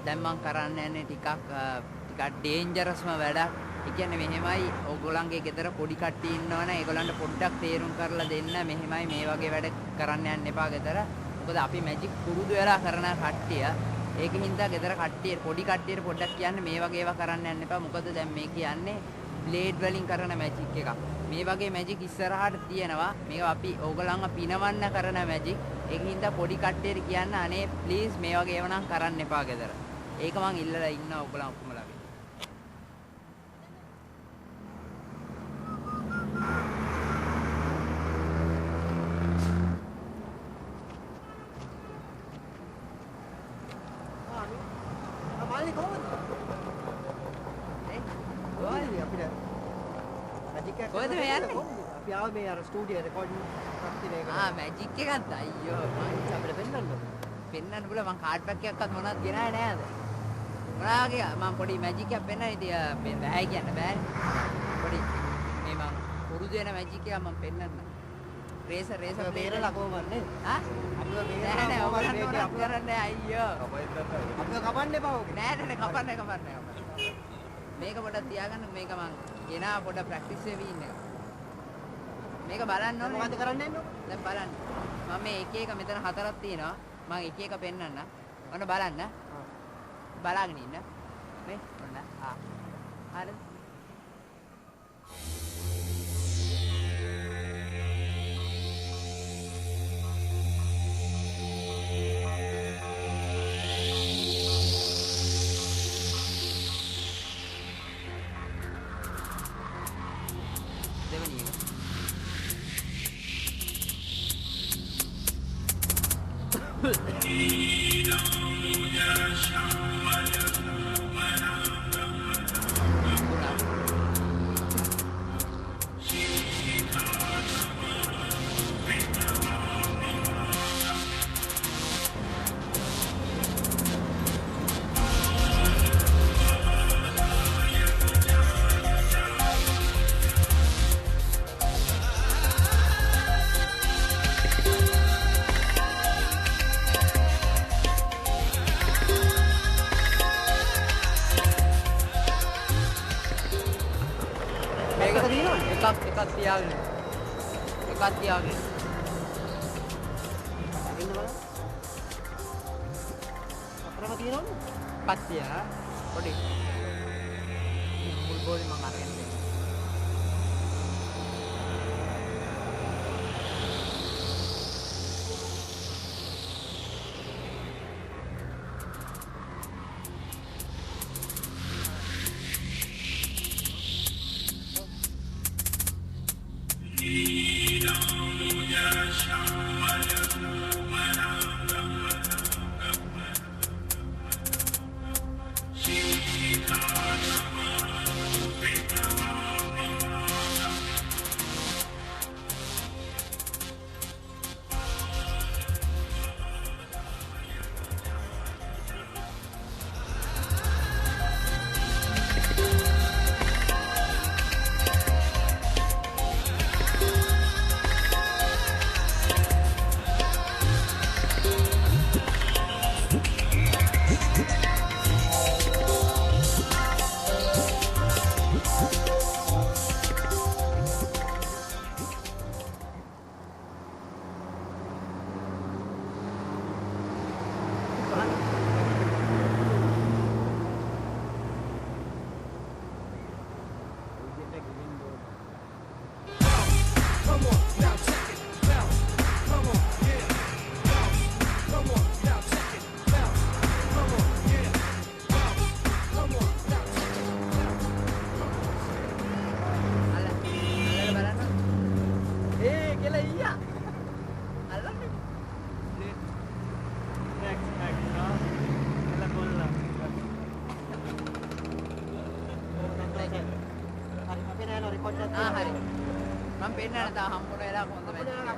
දැන් මම කරන්න යන්නේ ටිකක් ඩේන්ජරස්ම වැඩක්. ඒ කියන්නේ මෙහෙමයි ඕගොල්ලන්ගේ ගෙදර පොඩි කට්ටිය ඉන්නවනේ ඒගොල්ලන්ට පොඩ්ඩක් තේරුම් කරලා දෙන්න මෙහෙමයි මේ වගේ වැඩ කරන්න යන්න එපා ගෙදර. මොකද අපි මැජික් පුරුදු වෙලා කරන කට්ටිය. ඒකින්ද ගෙදර කට්ටිය පොඩි කට්ටියට පොඩ්ඩක් කියන්න මේ වගේ ඒවා කරන්න යන්න එපා. මොකද දැන් මේ කියන්නේ බ්ලේඩ් වලින් කරන මැජික් එකක්. මේ වගේ මැජික් ඉස්සරහට තියෙනවා. මේක අපි ඕගොල්ලන්ව පිනවන්න කරන මැජික්. ඒකින්ද පොඩි කට්ටියට කියන්න අනේ ප්ලීස් මේ වගේ ඒවා නම් කරන්න එපා ගෙදර. ඒක මං ඉල්ලලා ඉන්නවා ඔයගොල්ලන් ඔක්කොමලාගේ. මාළි කොහොමද? කොහොමද අපිට මැජික් එකක් කොහෙද මේ යන්නේ? අපි ආව මේ අර ස්ටුඩියෝ රෙකෝඩින් කරන එක. මැජික් එකක්ද අයියෝ මං අපිට පෙන්නන්න බුල මං කාඩ් පැක් එකක්වත් මොනවද ගෙනාවේ නෑද? මොනාගේ මම පොඩි මැජික් එකක් පෙන්නන ඉතින් බෑ කියන්න බෑනේ. පොඩි මේ මං පුරුදු වෙන මැජික් එකක් මම පෙන්නන්න. රේසර් බේරලා කොහොමන්නේ? ආ? අපිව බේරලා නෑ ඔයගොල්ලන් ඕනක් කරන්නේ අයියෝ. අපිව කපන්න එපා ඔගේ. නෑ කපන්න. මේක පොඩ්ඩක් තියාගන්න මේක මං ගෙනා පොඩ්ඩක් ප්‍රැක්ටිස් වෙවි ඉන්න එක. මේක බලන්න ඕනේ. මොකද කරන්න යන්නේ? දැන් බලන්න. මම මේ එක මෙතන හතරක් තියෙනවා. මම එක පෙන්නන්න. ඔන්න බලන්න. බලාගෙන ඉන්න. මේ ඔන්න. හරිද? දෙවෙනි එක. එකක් තියාගෙන. එකක් තියාගෙන. ඉන්න බලන්න. අපරම තියෙනවනේ. එකක් තියා. පොඩි. මුල් බෝලේ මම අරගෙන දෙන්න. හරි. මම පෙන්නන්න තා හම්බුන වෙලාවක හොඳ වැඩ.